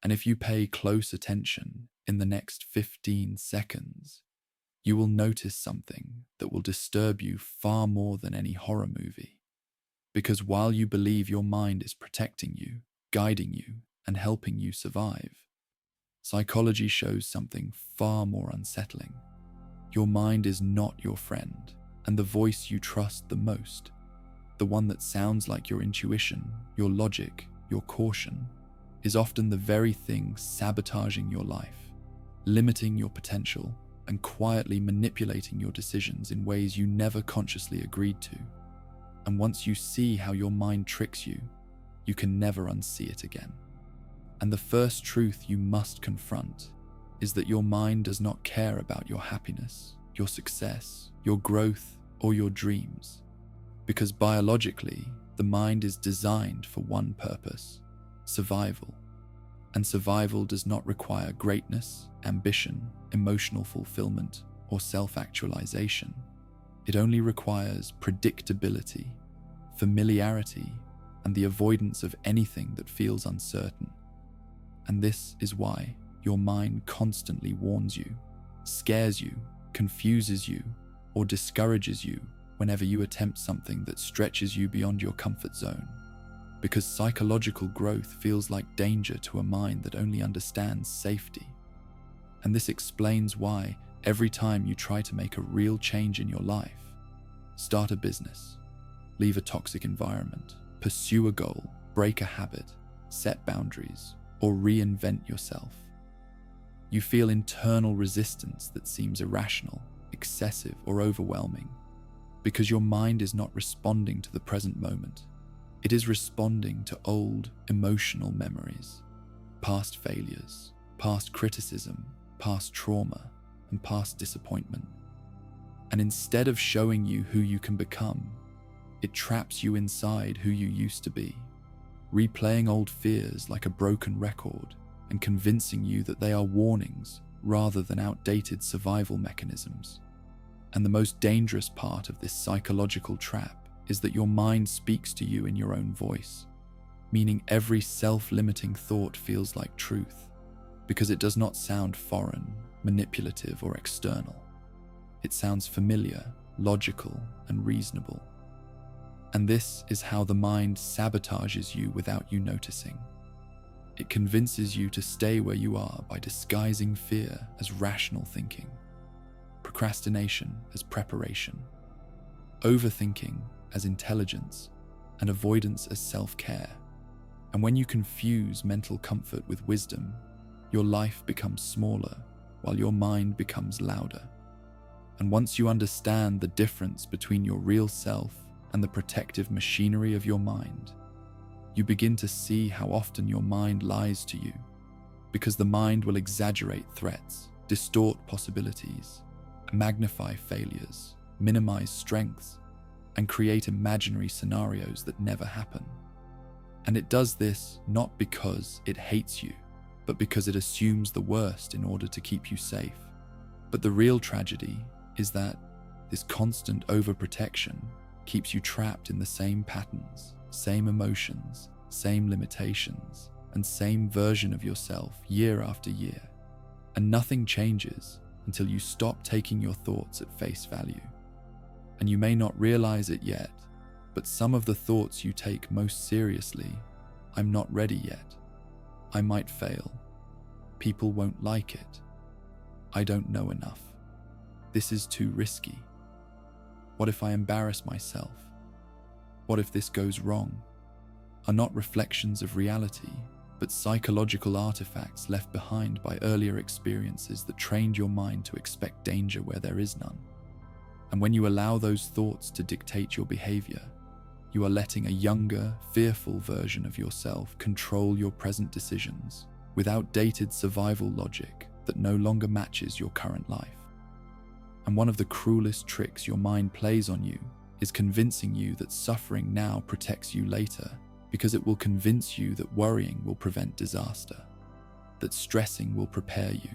And if you pay close attention in the next 15 seconds, you will notice something that will disturb you far more than any horror movie. Because while you believe your mind is protecting you, guiding you, and helping you survive, psychology shows something far more unsettling. Your mind is not your friend, and the voice you trust the most, the one that sounds like your intuition, your logic, your caution, is often the very thing sabotaging your life, limiting your potential, and quietly manipulating your decisions in ways you never consciously agreed to. And once you see how your mind tricks you, you can never unsee it again. And the first truth you must confront is that your mind does not care about your happiness, your success, your growth, or your dreams. Because biologically, the mind is designed for one purpose: survival. And survival does not require greatness, ambition, emotional fulfillment, or self-actualization. It only requires predictability, familiarity, and the avoidance of anything that feels uncertain. And this is why your mind constantly warns you, scares you, confuses you, or discourages you whenever you attempt something that stretches you beyond your comfort zone. Because psychological growth feels like danger to a mind that only understands safety. And this explains why every time you try to make a real change in your life, start a business, leave a toxic environment, pursue a goal, break a habit, set boundaries, or reinvent yourself, you feel internal resistance that seems irrational, excessive, or overwhelming, because your mind is not responding to the present moment. It is responding to old emotional memories, past failures, past criticism, past trauma, and past disappointment. And instead of showing you who you can become, it traps you inside who you used to be, replaying old fears like a broken record and convincing you that they are warnings rather than outdated survival mechanisms. And the most dangerous part of this psychological trap is that your mind speaks to you in your own voice, meaning every self-limiting thought feels like truth, because it does not sound foreign, manipulative, or external. It sounds familiar, logical, and reasonable. And this is how the mind sabotages you without you noticing. It convinces you to stay where you are by disguising fear as rational thinking, procrastination as preparation, overthinking as intelligence, and avoidance as self-care. And when you confuse mental comfort with wisdom, your life becomes smaller while your mind becomes louder. And once you understand the difference between your real self and the protective machinery of your mind, you begin to see how often your mind lies to you, because the mind will exaggerate threats, distort possibilities, magnify failures, minimize strengths, and create imaginary scenarios that never happen. And it does this not because it hates you, but because it assumes the worst in order to keep you safe. But the real tragedy is that this constant overprotection keeps you trapped in the same patterns, same emotions, same limitations, and same version of yourself year after year. And nothing changes until you stop taking your thoughts at face value. And you may not realize it yet, but some of the thoughts you take most seriously: I'm not ready yet, I might fail, people won't like it, I don't know enough, this is too risky, what if I embarrass myself, what if this goes wrong, are not reflections of reality, but psychological artifacts left behind by earlier experiences that trained your mind to expect danger where there is none. And when you allow those thoughts to dictate your behavior, you are letting a younger, fearful version of yourself control your present decisions with outdated survival logic that no longer matches your current life. And one of the cruelest tricks your mind plays on you is convincing you that suffering now protects you later, because it will convince you that worrying will prevent disaster, that stressing will prepare you,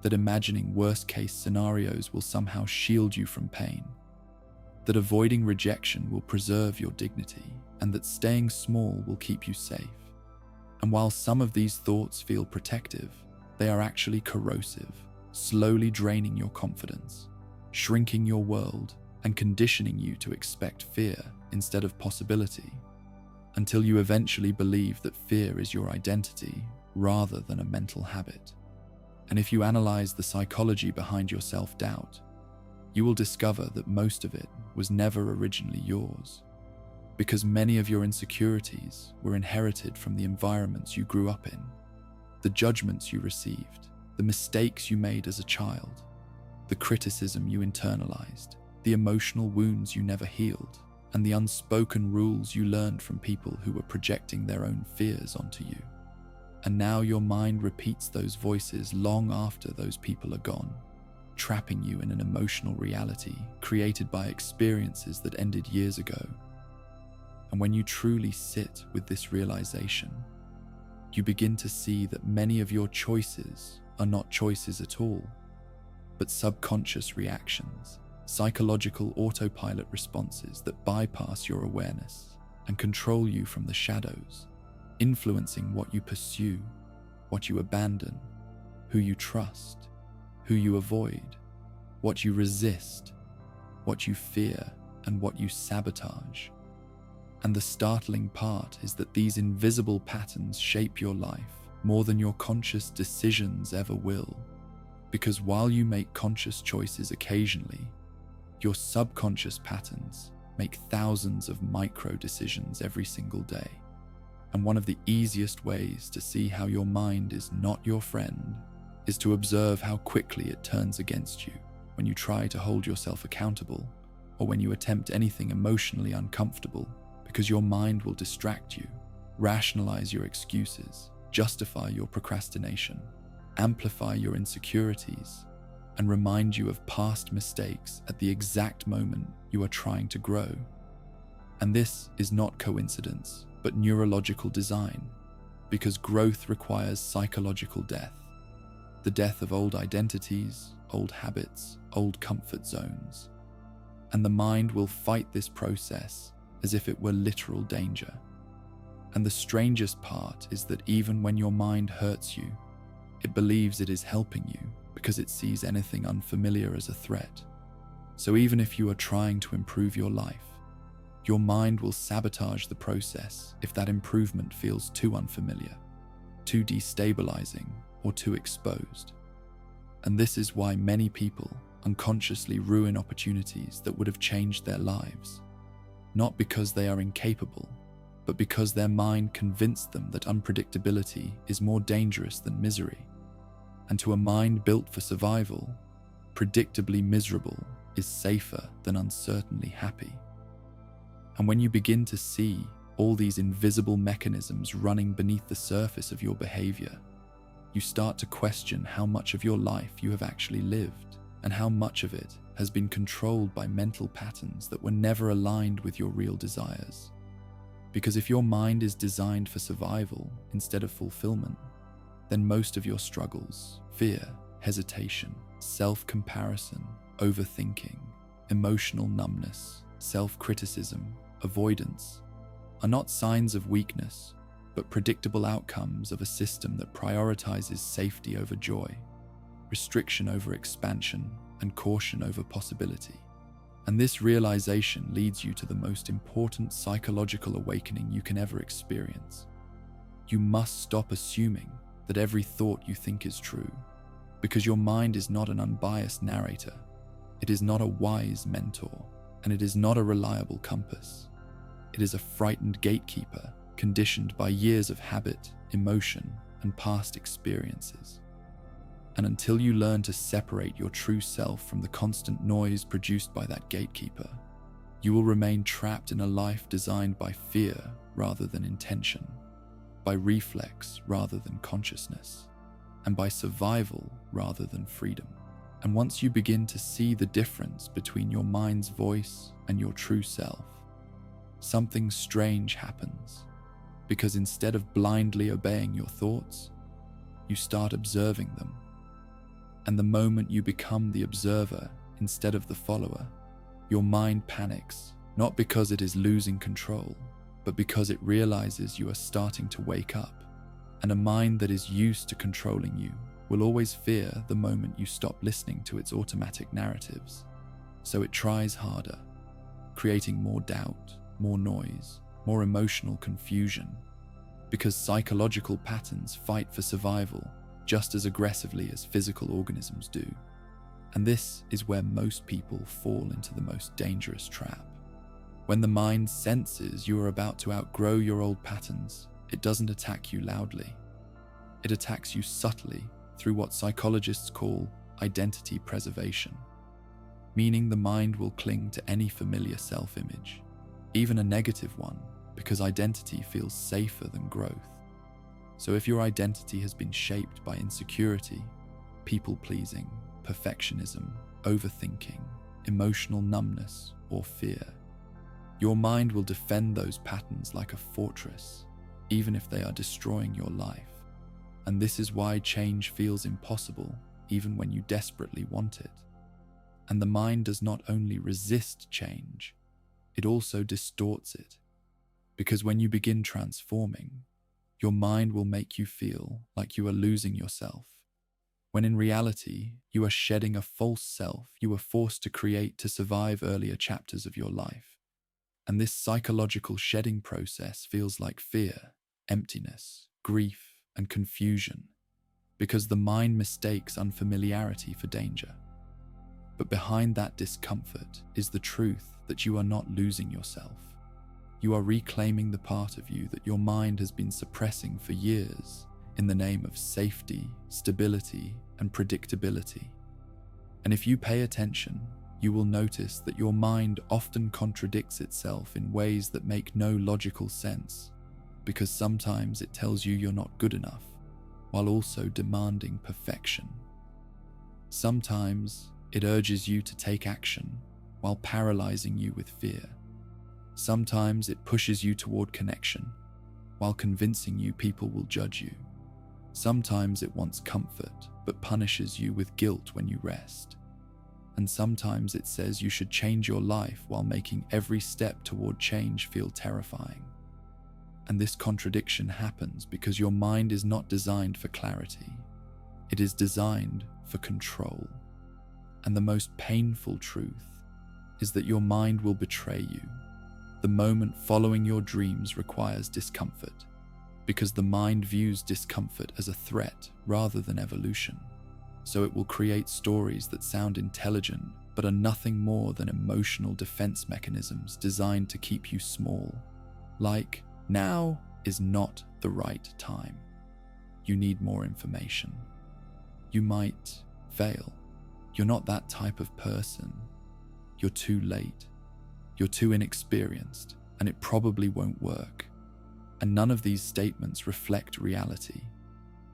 that imagining worst-case scenarios will somehow shield you from pain, that avoiding rejection will preserve your dignity, and that staying small will keep you safe. And while some of these thoughts feel protective, they are actually corrosive, slowly draining your confidence, shrinking your world, and conditioning you to expect fear instead of possibility, until you eventually believe that fear is your identity rather than a mental habit. And if you analyze the psychology behind your self-doubt, you will discover that most of it was never originally yours, because many of your insecurities were inherited from the environments you grew up in, the judgments you received, the mistakes you made as a child, the criticism you internalized, the emotional wounds you never healed, and the unspoken rules you learned from people who were projecting their own fears onto you. And now your mind repeats those voices long after those people are gone, trapping you in an emotional reality created by experiences that ended years ago. And when you truly sit with this realization, you begin to see that many of your choices are not choices at all, but subconscious reactions, psychological autopilot responses that bypass your awareness and control you from the shadows, influencing what you pursue, what you abandon, who you trust, who you avoid, what you resist, what you fear, and what you sabotage. And the startling part is that these invisible patterns shape your life more than your conscious decisions ever will. Because while you make conscious choices occasionally, your subconscious patterns make thousands of micro decisions every single day. And one of the easiest ways to see how your mind is not your friend is to observe how quickly it turns against you when you try to hold yourself accountable, or when you attempt anything emotionally uncomfortable, because your mind will distract you, rationalize your excuses, justify your procrastination, amplify your insecurities, and remind you of past mistakes at the exact moment you are trying to grow. And this is not coincidence, but neurological design, because growth requires psychological death, the death of old identities, old habits, old comfort zones. And the mind will fight this process as if it were literal danger. And the strangest part is that even when your mind hurts you, it believes it is helping you because it sees anything unfamiliar as a threat. So even if you are trying to improve your life, your mind will sabotage the process if that improvement feels too unfamiliar, too destabilizing, or too exposed. And this is why many people unconsciously ruin opportunities that would have changed their lives, not because they are incapable, but because their mind convinced them that unpredictability is more dangerous than misery. And to a mind built for survival, predictably miserable is safer than uncertainly happy. And when you begin to see all these invisible mechanisms running beneath the surface of your behavior, you start to question how much of your life you have actually lived, and how much of it has been controlled by mental patterns that were never aligned with your real desires. Because if your mind is designed for survival instead of fulfillment, then most of your struggles, fear, hesitation, self-comparison, overthinking, emotional numbness, self-criticism, avoidance, are not signs of weakness, but predictable outcomes of a system that prioritizes safety over joy, restriction over expansion, and caution over possibility. And this realization leads you to the most important psychological awakening you can ever experience. You must stop assuming that every thought you think is true, because your mind is not an unbiased narrator, it is not a wise mentor, and it is not a reliable compass. It is a frightened gatekeeper conditioned by years of habit, emotion, and past experiences. And until you learn to separate your true self from the constant noise produced by that gatekeeper, you will remain trapped in a life designed by fear rather than intention, by reflex rather than consciousness, and by survival rather than freedom. And once you begin to see the difference between your mind's voice and your true self, something strange happens, because instead of blindly obeying your thoughts, you start observing them. And the moment you become the observer instead of the follower, your mind panics, not because it is losing control, but because it realizes you are starting to wake up, And a mind that is used to controlling you will always fear the moment you stop listening to its automatic narratives. So it tries harder, creating more doubt, more noise, more emotional confusion, because psychological patterns fight for survival just as aggressively as physical organisms do. And this is where most people fall into the most dangerous trap. When the mind senses you are about to outgrow your old patterns, it doesn't attack you loudly. It attacks you subtly through what psychologists call identity preservation, meaning the mind will cling to any familiar self-image, even a negative one, because identity feels safer than growth. So if your identity has been shaped by insecurity, people-pleasing, perfectionism, overthinking, emotional numbness, or fear, your mind will defend those patterns like a fortress, even if they are destroying your life. And this is why change feels impossible, even when you desperately want it. And the mind does not only resist change, it also distorts it. Because when you begin transforming, your mind will make you feel like you are losing yourself, when in reality, you are shedding a false self you were forced to create to survive earlier chapters of your life. And this psychological shedding process feels like fear, emptiness, grief, and confusion, because the mind mistakes unfamiliarity for danger. But behind that discomfort is the truth that you are not losing yourself. You are reclaiming the part of you that your mind has been suppressing for years in the name of safety, stability, and predictability. And if you pay attention, you will notice that your mind often contradicts itself in ways that make no logical sense, because sometimes it tells you you're not good enough, while also demanding perfection. Sometimes it urges you to take action, while paralyzing you with fear. Sometimes it pushes you toward connection, while convincing you people will judge you. Sometimes it wants comfort, but punishes you with guilt when you rest. And sometimes it says you should change your life while making every step toward change feel terrifying. And this contradiction happens because your mind is not designed for clarity. It is designed for control. And the most painful truth is that your mind will betray you. The moment following your dreams requires discomfort, because the mind views discomfort as a threat rather than evolution. So it will create stories that sound intelligent but are nothing more than emotional defense mechanisms designed to keep you small. Like, now is not the right time. You need more information. You might fail. You're not that type of person. You're too late. You're too inexperienced, and it probably won't work. And none of these statements reflect reality.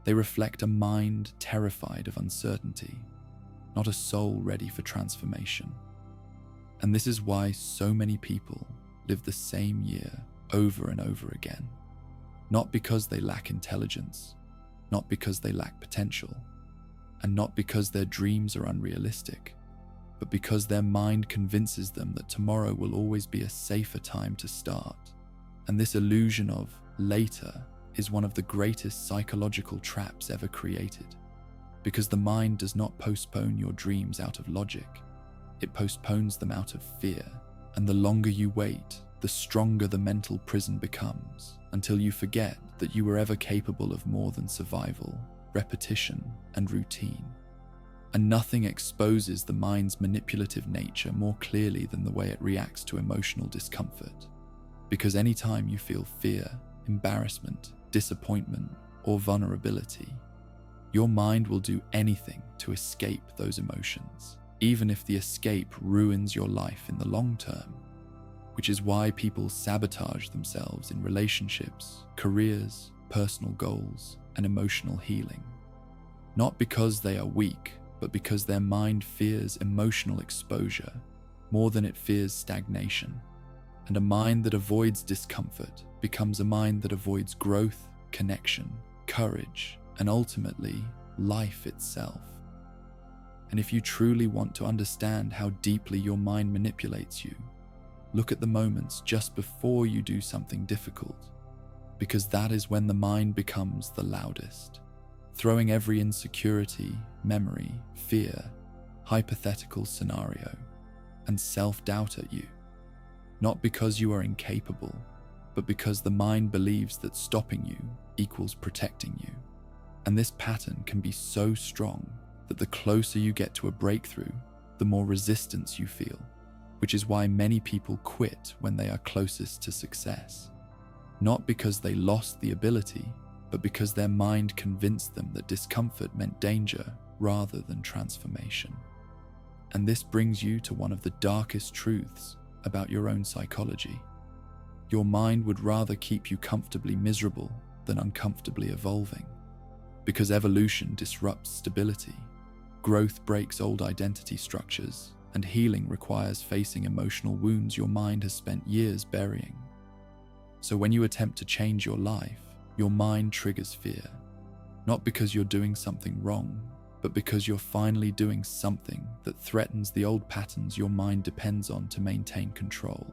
They reflect a mind terrified of uncertainty, not a soul ready for transformation. And this is why so many people live the same year over and over again. Not because they lack intelligence, not because they lack potential, and not because their dreams are unrealistic, but because their mind convinces them that tomorrow will always be a safer time to start. And this illusion of later is one of the greatest psychological traps ever created, because the mind does not postpone your dreams out of logic. It postpones them out of fear, and the longer you wait, the stronger the mental prison becomes, until you forget that you were ever capable of more than survival, repetition, and routine. And nothing exposes the mind's manipulative nature more clearly than the way it reacts to emotional discomfort. Because anytime you feel fear, embarrassment, disappointment, or vulnerability, your mind will do anything to escape those emotions, even if the escape ruins your life in the long term. Which is why people sabotage themselves in relationships, careers, personal goals, and emotional healing. Not because they are weak, but because their mind fears emotional exposure more than it fears stagnation. And a mind that avoids discomfort becomes a mind that avoids growth, connection, courage, and ultimately, life itself. And if you truly want to understand how deeply your mind manipulates you, look at the moments just before you do something difficult, because that is when the mind becomes the loudest, throwing every insecurity, memory, fear, hypothetical scenario, and self-doubt at you. Not because you are incapable, but because the mind believes that stopping you equals protecting you. And this pattern can be so strong that the closer you get to a breakthrough, the more resistance you feel, which is why many people quit when they are closest to success. Not because they lost the ability, but because their mind convinced them that discomfort meant danger rather than transformation. And this brings you to one of the darkest truths about your own psychology. Your mind would rather keep you comfortably miserable than uncomfortably evolving, because evolution disrupts stability, growth breaks old identity structures, and healing requires facing emotional wounds your mind has spent years burying. So when you attempt to change your life, your mind triggers fear, not because you're doing something wrong, but because you're finally doing something that threatens the old patterns your mind depends on to maintain control.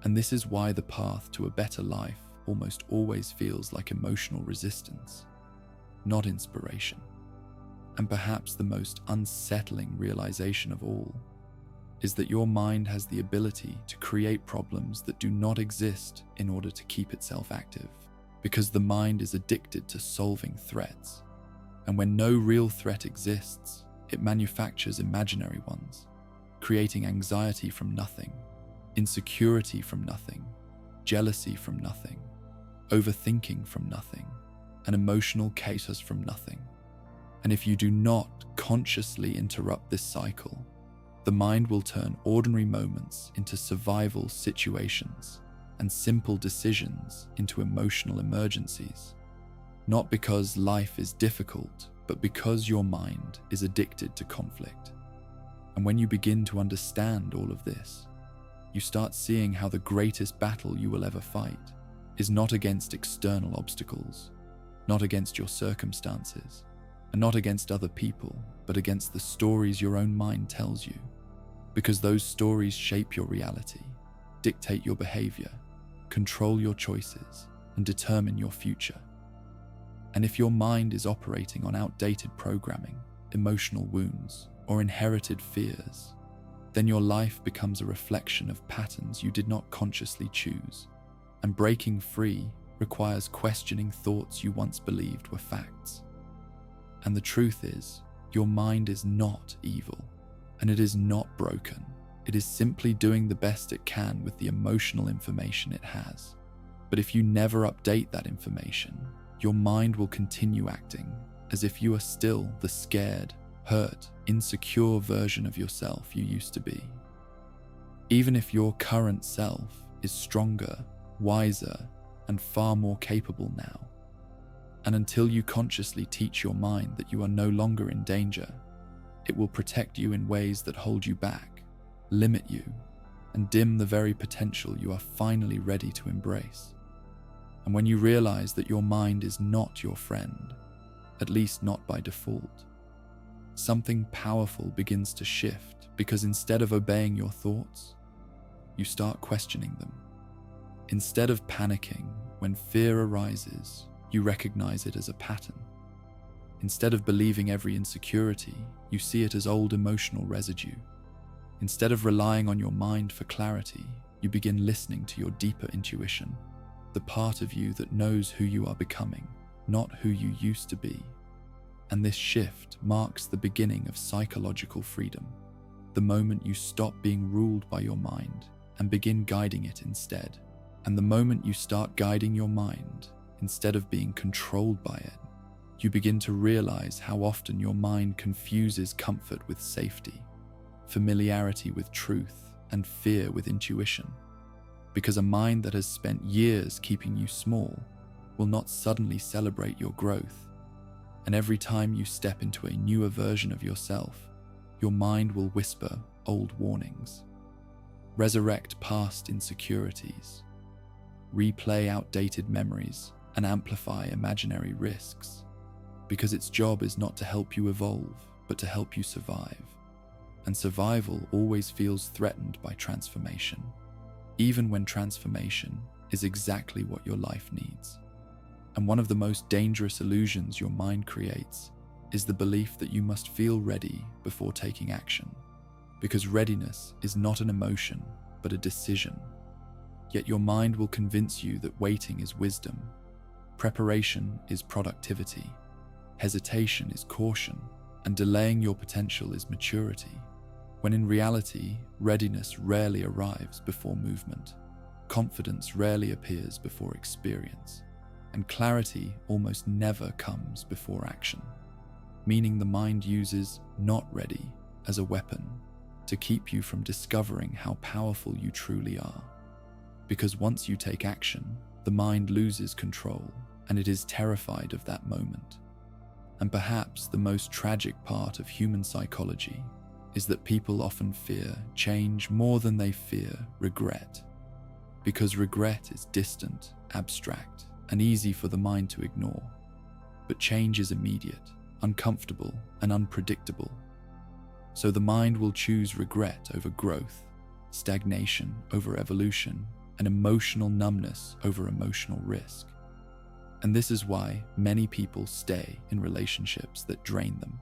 And this is why the path to a better life almost always feels like emotional resistance, not inspiration. And perhaps the most unsettling realization of all is that your mind has the ability to create problems that do not exist in order to keep itself active, because the mind is addicted to solving threats. And when no real threat exists, it manufactures imaginary ones, creating anxiety from nothing, insecurity from nothing, jealousy from nothing, overthinking from nothing, and emotional chaos from nothing. And if you do not consciously interrupt this cycle, the mind will turn ordinary moments into survival situations and simple decisions into emotional emergencies. Not because life is difficult, but because your mind is addicted to conflict. And when you begin to understand all of this, you start seeing how the greatest battle you will ever fight is not against external obstacles, not against your circumstances, and not against other people, but against the stories your own mind tells you. Because those stories shape your reality, dictate your behavior, control your choices, and determine your future. And if your mind is operating on outdated programming, emotional wounds, or inherited fears, then your life becomes a reflection of patterns you did not consciously choose. And breaking free requires questioning thoughts you once believed were facts. And the truth is, your mind is not evil, and it is not broken. It is simply doing the best it can with the emotional information it has. But if you never update that information, your mind will continue acting as if you are still the scared, hurt, insecure version of yourself you used to be. Even if your current self is stronger, wiser, and far more capable now. And until you consciously teach your mind that you are no longer in danger, it will protect you in ways that hold you back, limit you, and dim the very potential you are finally ready to embrace. And when you realize that your mind is not your friend, at least not by default, something powerful begins to shift, because instead of obeying your thoughts, you start questioning them. Instead of panicking when fear arises, you recognize it as a pattern. Instead of believing every insecurity, you see it as old emotional residue. Instead of relying on your mind for clarity, you begin listening to your deeper intuition, the part of you that knows who you are becoming, not who you used to be. And this shift marks the beginning of psychological freedom, the moment you stop being ruled by your mind and begin guiding it instead. And the moment you start guiding your mind instead of being controlled by it, you begin to realize how often your mind confuses comfort with safety, familiarity with truth, and fear with intuition. Because a mind that has spent years keeping you small will not suddenly celebrate your growth. And every time you step into a newer version of yourself, your mind will whisper old warnings, resurrect past insecurities, replay outdated memories, and amplify imaginary risks. Because its job is not to help you evolve, but to help you survive. And survival always feels threatened by transformation, even when transformation is exactly what your life needs. And one of the most dangerous illusions your mind creates is the belief that you must feel ready before taking action, because readiness is not an emotion, but a decision. Yet your mind will convince you that waiting is wisdom, preparation is productivity, hesitation is caution, and delaying your potential is maturity, when in reality, readiness rarely arrives before movement, confidence rarely appears before experience, and clarity almost never comes before action, meaning the mind uses "not ready" as a weapon to keep you from discovering how powerful you truly are. Because once you take action, the mind loses control and it is terrified of that moment. And perhaps the most tragic part of human psychology is that people often fear change more than they fear regret, because regret is distant, abstract, and easy for the mind to ignore. But change is immediate, uncomfortable, and unpredictable. So the mind will choose regret over growth, stagnation over evolution, and emotional numbness over emotional risk. And this is why many people stay in relationships that drain them,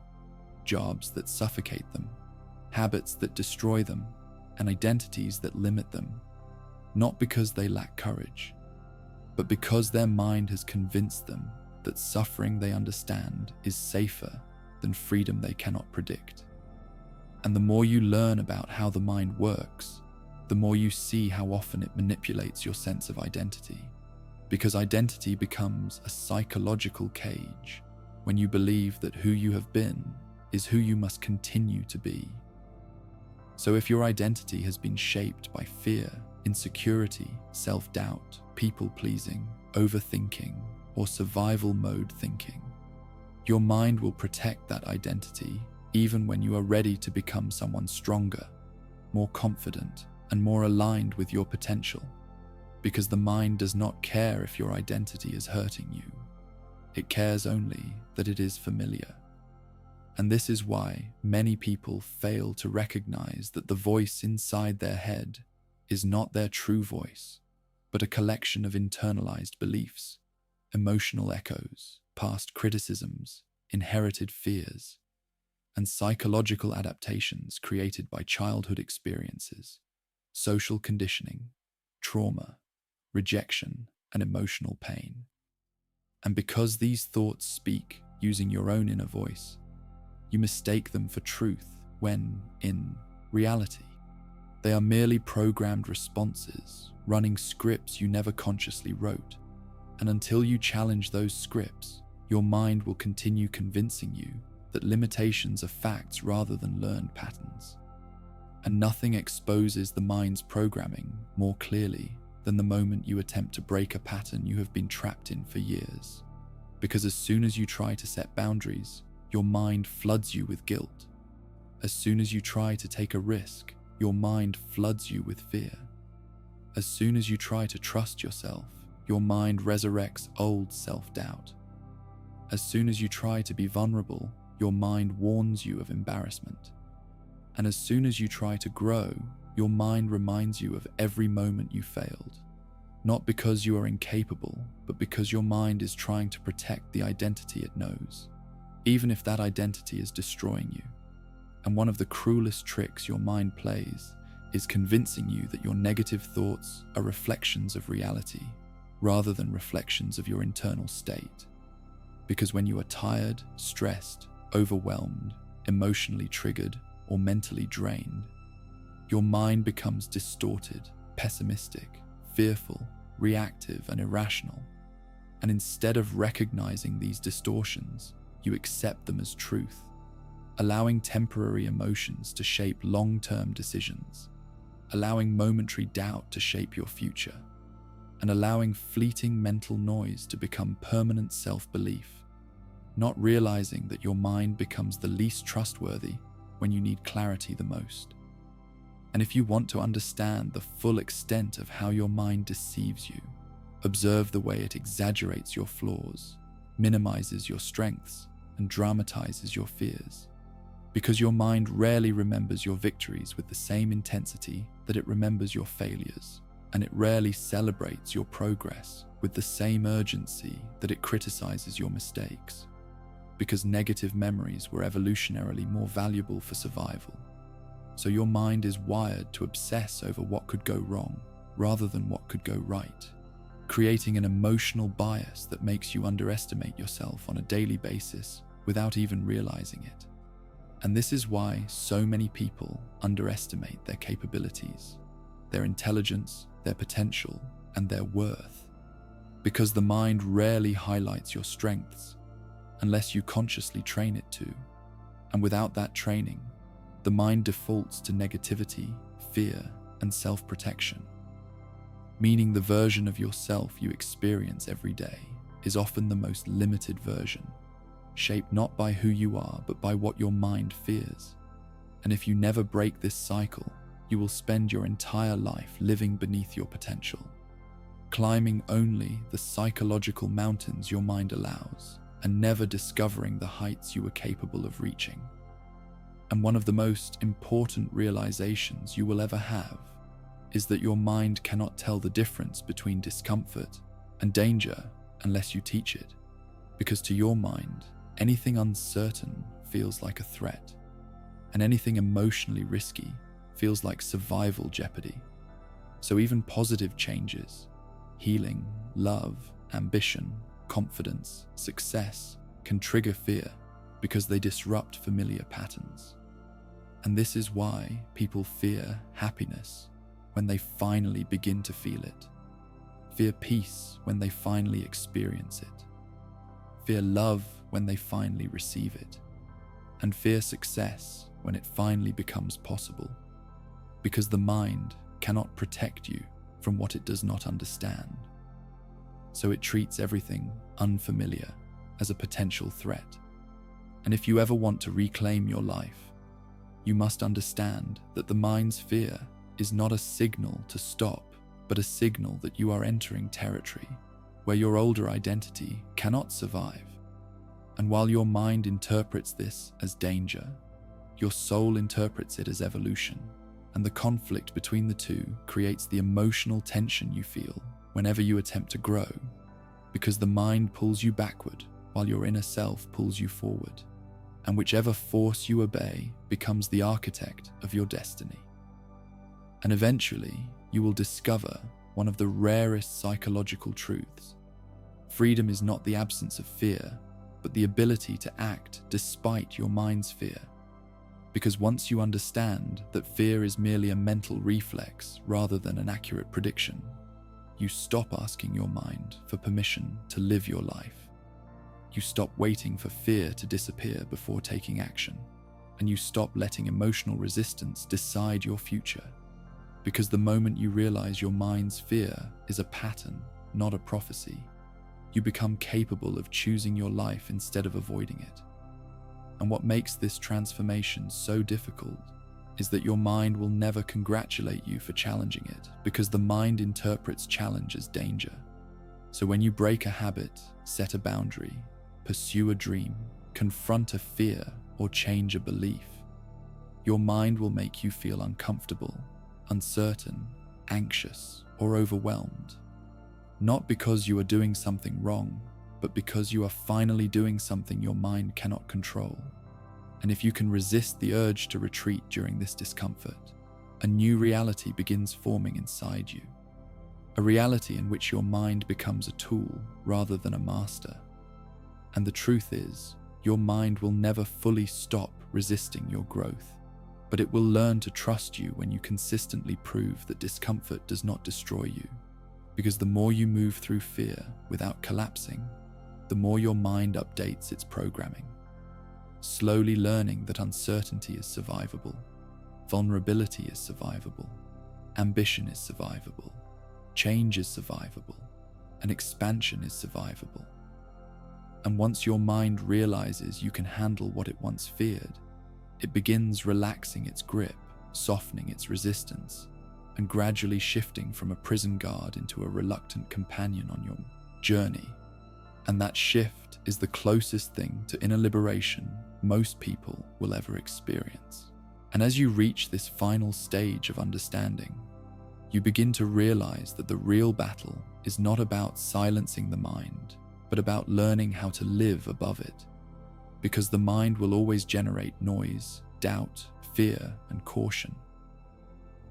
jobs that suffocate them, habits that destroy them, and identities that limit them, not because they lack courage, but because their mind has convinced them that suffering they understand is safer than freedom they cannot predict. And the more you learn about how the mind works, the more you see how often it manipulates your sense of identity. Because identity becomes a psychological cage when you believe that who you have been is who you must continue to be. So if your identity has been shaped by fear, insecurity, self-doubt, people-pleasing, overthinking, or survival mode thinking, your mind will protect that identity even when you are ready to become someone stronger, more confident, and more aligned with your potential. Because the mind does not care if your identity is hurting you. It cares only that it is familiar. And this is why many people fail to recognize that the voice inside their head is not their true voice, but a collection of internalized beliefs, emotional echoes, past criticisms, inherited fears, and psychological adaptations created by childhood experiences, social conditioning, trauma, rejection, and emotional pain. And because these thoughts speak using your own inner voice, you mistake them for truth when, in reality, they are merely programmed responses, running scripts you never consciously wrote. And until you challenge those scripts, your mind will continue convincing you that limitations are facts rather than learned patterns. And nothing exposes the mind's programming more clearly than the moment you attempt to break a pattern you have been trapped in for years. Because as soon as you try to set boundaries, your mind floods you with guilt. As soon as you try to take a risk, your mind floods you with fear. As soon as you try to trust yourself, your mind resurrects old self-doubt. As soon as you try to be vulnerable, your mind warns you of embarrassment. And as soon as you try to grow, your mind reminds you of every moment you failed. Not because you are incapable, but because your mind is trying to protect the identity it knows, even if that identity is destroying you. And one of the cruelest tricks your mind plays is convincing you that your negative thoughts are reflections of reality, rather than reflections of your internal state. Because when you are tired, stressed, overwhelmed, emotionally triggered, or mentally drained, your mind becomes distorted, pessimistic, fearful, reactive, and irrational. And instead of recognizing these distortions, you accept them as truth, allowing temporary emotions to shape long-term decisions, allowing momentary doubt to shape your future, and allowing fleeting mental noise to become permanent self-belief, not realizing that your mind becomes the least trustworthy when you need clarity the most. And if you want to understand the full extent of how your mind deceives you, observe the way it exaggerates your flaws, minimizes your strengths, and dramatizes your fears. Because your mind rarely remembers your victories with the same intensity that it remembers your failures. and it rarely celebrates your progress with the same urgency that it criticizes your mistakes, because negative memories were evolutionarily more valuable for survival. So your mind is wired to obsess over what could go wrong rather than what could go right, creating an emotional bias that makes you underestimate yourself on a daily basis without even realizing it. And this is why so many people underestimate their capabilities, their intelligence, their potential, and their worth. Because the mind rarely highlights your strengths unless you consciously train it to. And without that training, the mind defaults to negativity, fear, and self-protection. Meaning the version of yourself you experience every day is often the most limited version, shaped not by who you are, but by what your mind fears. And if you never break this cycle, you will spend your entire life living beneath your potential, climbing only the psychological mountains your mind allows, and never discovering the heights you were capable of reaching. And one of the most important realizations you will ever have is that your mind cannot tell the difference between discomfort and danger unless you teach it, because to your mind, anything uncertain feels like a threat, and anything emotionally risky feels like survival jeopardy. So even positive changes, healing, love, ambition, confidence, success, can trigger fear because they disrupt familiar patterns. And this is why people fear happiness when they finally begin to feel it, fear peace when they finally experience it, fear love when they finally receive it, and fear success when it finally becomes possible, because the mind cannot protect you from what it does not understand. So it treats everything unfamiliar as a potential threat. And if you ever want to reclaim your life, you must understand that the mind's fear is not a signal to stop, but a signal that you are entering territory where your older identity cannot survive. And while your mind interprets this as danger, your soul interprets it as evolution, and the conflict between the two creates the emotional tension you feel whenever you attempt to grow, because the mind pulls you backward while your inner self pulls you forward, and whichever force you obey becomes the architect of your destiny. And eventually, you will discover one of the rarest psychological truths. Freedom is not the absence of fear, but the ability to act despite your mind's fear. Because once you understand that fear is merely a mental reflex rather than an accurate prediction, you stop asking your mind for permission to live your life. You stop waiting for fear to disappear before taking action, and you stop letting emotional resistance decide your future. Because the moment you realize your mind's fear is a pattern, not a prophecy, you become capable of choosing your life instead of avoiding it. And what makes this transformation so difficult is that your mind will never congratulate you for challenging it, because the mind interprets challenge as danger. So when you break a habit, set a boundary, pursue a dream, confront a fear, or change a belief, your mind will make you feel uncomfortable, uncertain, anxious, or overwhelmed. Not because you are doing something wrong, but because you are finally doing something your mind cannot control. And if you can resist the urge to retreat during this discomfort, a new reality begins forming inside you. A reality in which your mind becomes a tool rather than a master. And the truth is, your mind will never fully stop resisting your growth, but it will learn to trust you when you consistently prove that discomfort does not destroy you. Because the more you move through fear without collapsing, the more your mind updates its programming, slowly learning that uncertainty is survivable, vulnerability is survivable, ambition is survivable, change is survivable, and expansion is survivable. And once your mind realizes you can handle what it once feared, it begins relaxing its grip, softening its resistance, and gradually shifting from a prison guard into a reluctant companion on your journey. And that shift is the closest thing to inner liberation most people will ever experience. And as you reach this final stage of understanding, you begin to realize that the real battle is not about silencing the mind, but about learning how to live above it. Because the mind will always generate noise, doubt, fear, and caution.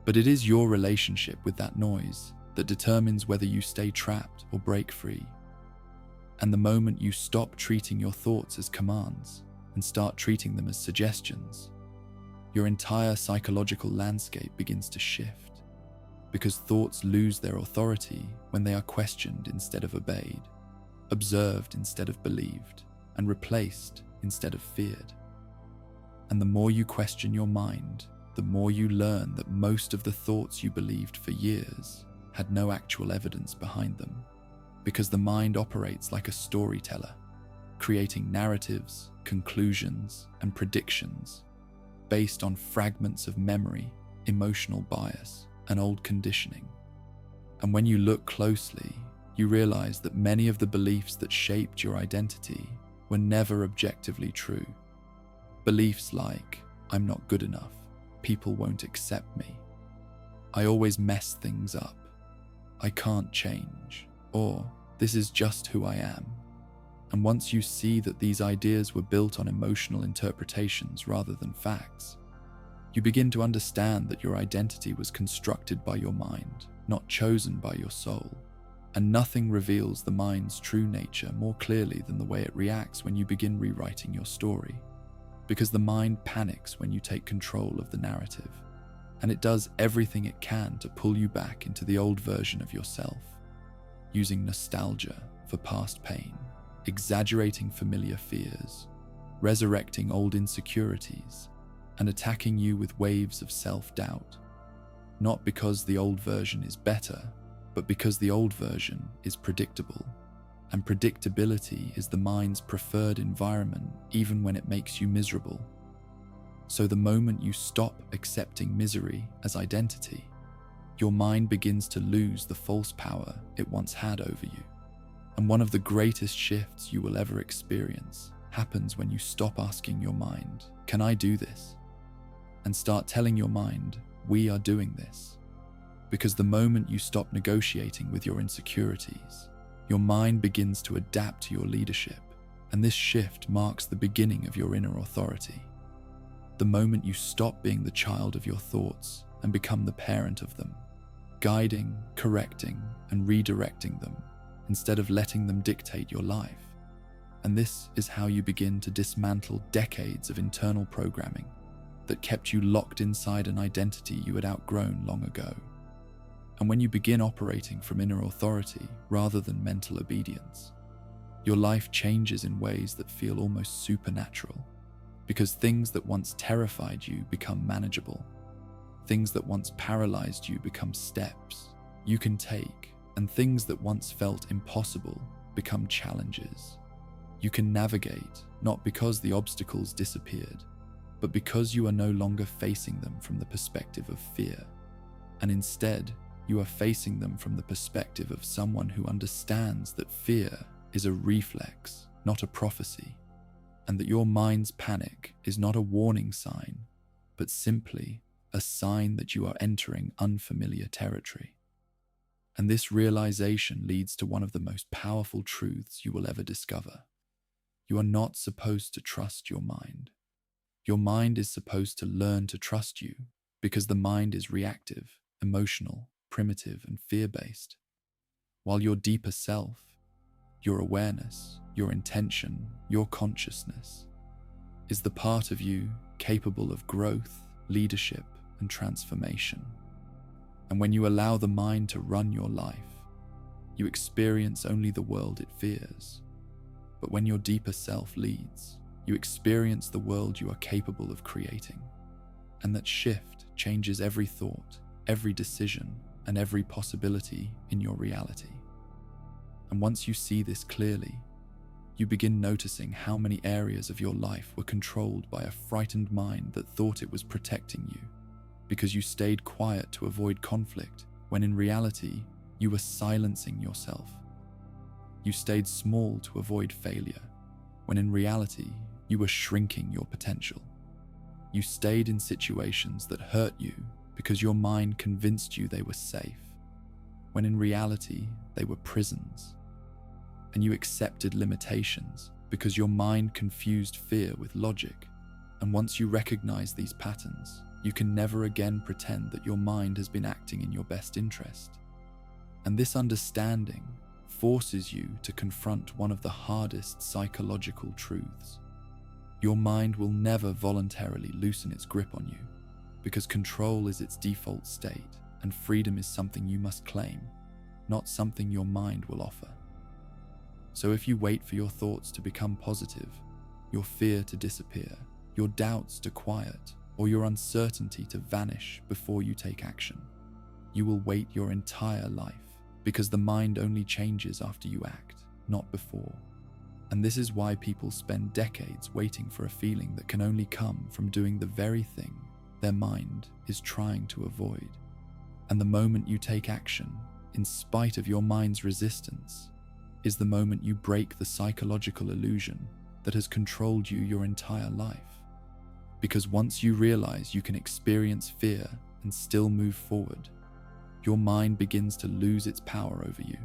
But it is your relationship with that noise that determines whether you stay trapped or break free. And the moment you stop treating your thoughts as commands and start treating them as suggestions, your entire psychological landscape begins to shift, because thoughts lose their authority when they are questioned instead of obeyed, observed instead of believed, and replaced instead of feared. And the more you question your mind, the more you learn that most of the thoughts you believed for years had no actual evidence behind them, because the mind operates like a storyteller, creating narratives, conclusions, and predictions based on fragments of memory, emotional bias, and old conditioning. And when you look closely, you realize that many of the beliefs that shaped your identity were never objectively true. Beliefs like, I'm not good enough, people won't accept me, I always mess things up, I can't change, or this is just who I am. And once you see that these ideas were built on emotional interpretations rather than facts, you begin to understand that your identity was constructed by your mind, not chosen by your soul. And nothing reveals the mind's true nature more clearly than the way it reacts when you begin rewriting your story. Because the mind panics when you take control of the narrative, and it does everything it can to pull you back into the old version of yourself, using nostalgia for past pain, exaggerating familiar fears, resurrecting old insecurities, and attacking you with waves of self-doubt. Not because the old version is better, but because the old version is predictable, and predictability is the mind's preferred environment even when it makes you miserable. So the moment you stop accepting misery as identity, your mind begins to lose the false power it once had over you. And one of the greatest shifts you will ever experience happens when you stop asking your mind, can I do this? And start telling your mind, we are doing this. Because the moment you stop negotiating with your insecurities, your mind begins to adapt to your leadership, and this shift marks the beginning of your inner authority. The moment you stop being the child of your thoughts and become the parent of them, guiding, correcting, and redirecting them, instead of letting them dictate your life. And this is how you begin to dismantle decades of internal programming that kept you locked inside an identity you had outgrown long ago. And when you begin operating from inner authority rather than mental obedience, your life changes in ways that feel almost supernatural, because things that once terrified you become manageable. Things that once paralyzed you become steps you can take, and things that once felt impossible become challenges you can navigate, not because the obstacles disappeared, but because you are no longer facing them from the perspective of fear, and instead you are facing them from the perspective of someone who understands that fear is a reflex, not a prophecy, and that your mind's panic is not a warning sign, but simply a sign that you are entering unfamiliar territory. And this realization leads to one of the most powerful truths you will ever discover. You are not supposed to trust your mind. Your mind is supposed to learn to trust you, because the mind is reactive, emotional, primitive, and fear-based. While your deeper self, your awareness, your intention, your consciousness, is the part of you capable of growth, leadership, and transformation. And when you allow the mind to run your life, you experience only the world it fears. But when your deeper self leads, you experience the world you are capable of creating. And that shift changes every thought, every decision, and every possibility in your reality. And once you see this clearly, you begin noticing how many areas of your life were controlled by a frightened mind that thought it was protecting you, because you stayed quiet to avoid conflict, when in reality, you were silencing yourself. You stayed small to avoid failure, when in reality, you were shrinking your potential. You stayed in situations that hurt you because your mind convinced you they were safe, when in reality they were prisons. And you accepted limitations because your mind confused fear with logic. And once you recognize these patterns, you can never again pretend that your mind has been acting in your best interest. And this understanding forces you to confront one of the hardest psychological truths. Your mind will never voluntarily loosen its grip on you, because control is its default state, and freedom is something you must claim, not something your mind will offer. So if you wait for your thoughts to become positive, your fear to disappear, your doubts to quiet, or your uncertainty to vanish before you take action, you will wait your entire life, because the mind only changes after you act, not before. And this is why people spend decades waiting for a feeling that can only come from doing the very thing their mind is trying to avoid. And the moment you take action, in spite of your mind's resistance, is the moment you break the psychological illusion that has controlled you your entire life. Because once you realize you can experience fear and still move forward, your mind begins to lose its power over you.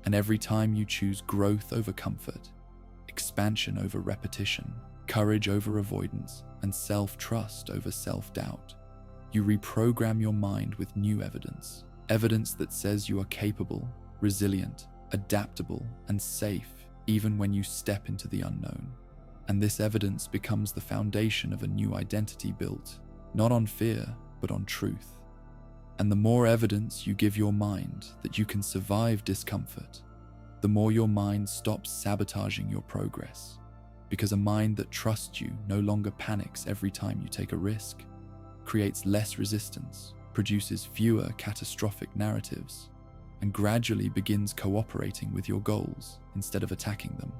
And every time you choose growth over comfort, expansion over repetition, courage over avoidance, and self-trust over self-doubt, you reprogram your mind with new evidence. Evidence that says you are capable, resilient, adaptable, and safe even when you step into the unknown. And this evidence becomes the foundation of a new identity built, not on fear, but on truth. And the more evidence you give your mind that you can survive discomfort, the more your mind stops sabotaging your progress. Because a mind that trusts you no longer panics every time you take a risk, creates less resistance, produces fewer catastrophic narratives, and gradually begins cooperating with your goals instead of attacking them.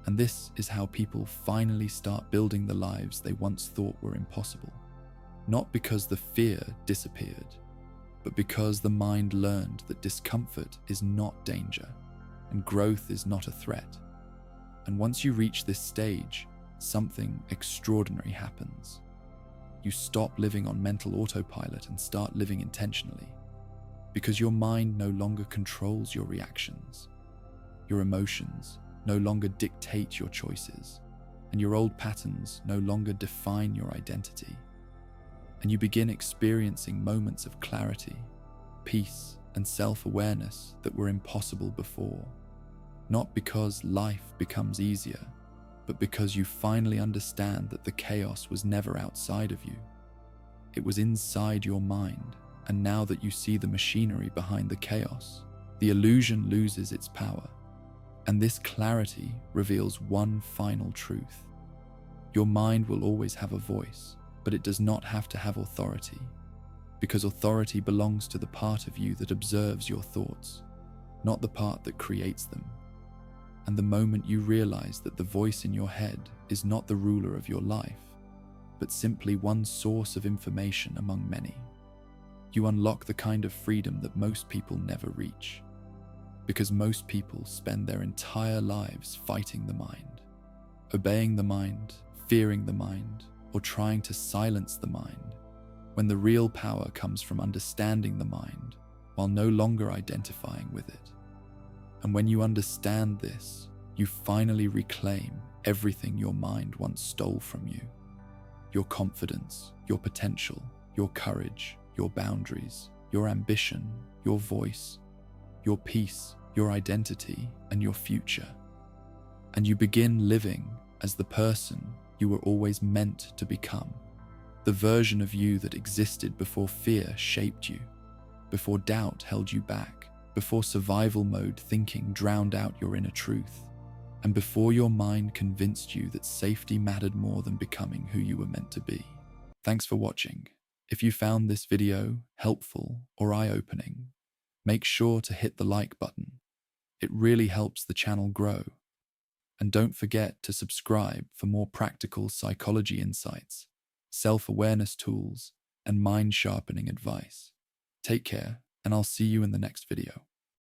And this is how people finally start building the lives they once thought were impossible. Not because the fear disappeared, but because the mind learned that discomfort is not danger, and growth is not a threat. And once you reach this stage, something extraordinary happens. You stop living on mental autopilot and start living intentionally, because your mind no longer controls your reactions. Your emotions no longer dictate your choices, and your old patterns no longer define your identity. And you begin experiencing moments of clarity, peace, and self-awareness that were impossible before. Not because life becomes easier, but because you finally understand that the chaos was never outside of you. It was inside your mind, and now that you see the machinery behind the chaos, the illusion loses its power. And this clarity reveals one final truth. Your mind will always have a voice, but it does not have to have authority, because authority belongs to the part of you that observes your thoughts, not the part that creates them. And the moment you realize that the voice in your head is not the ruler of your life, but simply one source of information among many, you unlock the kind of freedom that most people never reach. Because most people spend their entire lives fighting the mind, obeying the mind, fearing the mind, or trying to silence the mind, when the real power comes from understanding the mind while no longer identifying with it. And when you understand this, you finally reclaim everything your mind once stole from you. Your confidence, your potential, your courage, your boundaries, your ambition, your voice, your peace, your identity, and your future. And you begin living as the person you were always meant to become, the version of you that existed before fear shaped you, before doubt held you back, before survival mode thinking drowned out your inner truth, and before your mind convinced you that safety mattered more than becoming who you were meant to be. Thanks for watching. If you found this video helpful or eye-opening, make sure to hit the like button. It really helps the channel grow. And don't forget to subscribe for more practical psychology insights, self-awareness tools, and mind-sharpening advice. Take care, and I'll see you in the next video.